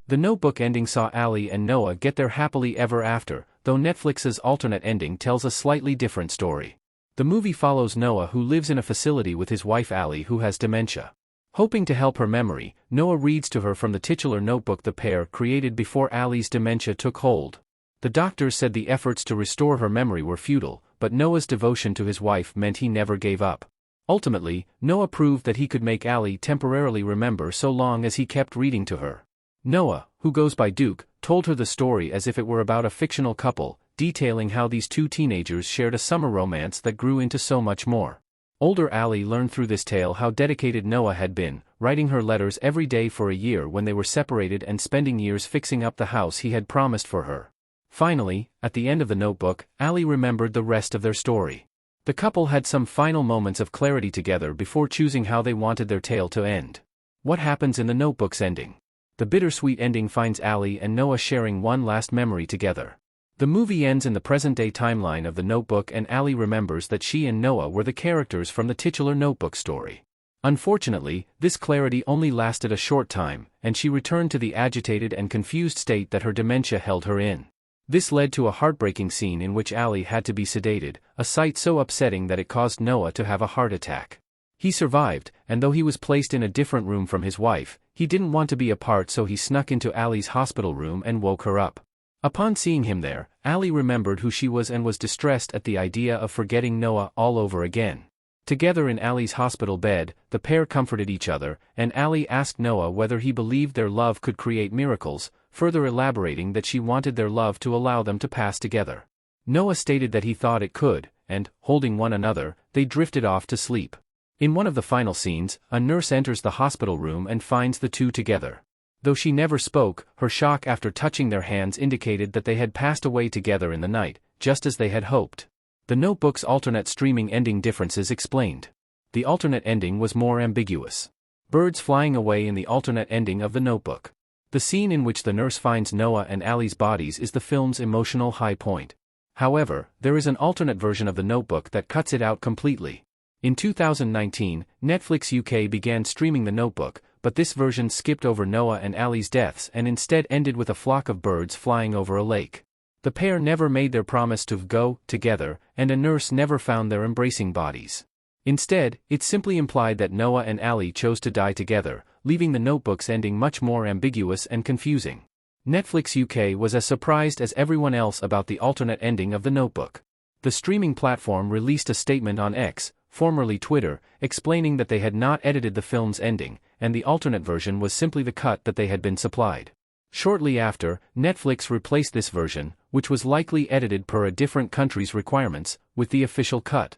The Notebook ending saw Allie and Noah get their happily ever after, though Netflix's alternate ending tells a slightly different story. The movie follows Noah, who lives in a facility with his wife Allie, who has dementia. Hoping to help her memory, Noah reads to her from the titular notebook the pair created before Allie's dementia took hold. The doctors said the efforts to restore her memory were futile, but Noah's devotion to his wife meant he never gave up. Ultimately, Noah proved that he could make Allie temporarily remember so long as he kept reading to her. Noah, who goes by Duke, told her the story as if it were about a fictional couple, detailing how these two teenagers shared a summer romance that grew into so much more. Older Allie learned through this tale how dedicated Noah had been, writing her letters every day for a year when they were separated and spending years fixing up the house he had promised for her. Finally, at the end of the notebook, Allie remembered the rest of their story. The couple had some final moments of clarity together before choosing how they wanted their tale to end. What happens in the notebook's ending? The bittersweet ending finds Allie and Noah sharing one last memory together. The movie ends in the present-day timeline of the notebook, and Allie remembers that she and Noah were the characters from the titular notebook story. Unfortunately, this clarity only lasted a short time, and she returned to the agitated and confused state that her dementia held her in. This led to a heartbreaking scene in which Allie had to be sedated, a sight so upsetting that it caused Noah to have a heart attack. He survived, and though he was placed in a different room from his wife, he didn't want to be apart, so he snuck into Allie's hospital room and woke her up. Upon seeing him there, Allie remembered who she was and was distressed at the idea of forgetting Noah all over again. Together in Allie's hospital bed, the pair comforted each other, and Allie asked Noah whether he believed their love could create miracles, further elaborating that she wanted their love to allow them to pass together. Noah stated that he thought it could, and, holding one another, they drifted off to sleep. In one of the final scenes, a nurse enters the hospital room and finds the two together. Though she never spoke, her shock after touching their hands indicated that they had passed away together in the night, just as they had hoped. The Notebook's alternate streaming ending differences explained. The alternate ending was more ambiguous. Birds flying away in the alternate ending of The Notebook. The scene in which the nurse finds Noah and Allie's bodies is the film's emotional high point. However, there is an alternate version of The Notebook that cuts it out completely. In 2019, Netflix UK began streaming The Notebook, but this version skipped over Noah and Allie's deaths and instead ended with a flock of birds flying over a lake. The pair never made their promise to go together, and a nurse never found their embracing bodies. Instead, it simply implied that Noah and Allie chose to die together, leaving The Notebook's ending much more ambiguous and confusing. Netflix UK was as surprised as everyone else about the alternate ending of The Notebook. The streaming platform released a statement on X, formerly Twitter, explaining that they had not edited the film's ending, and the alternate version was simply the cut that they had been supplied. Shortly after, Netflix replaced this version, which was likely edited per a different country's requirements, with the official cut.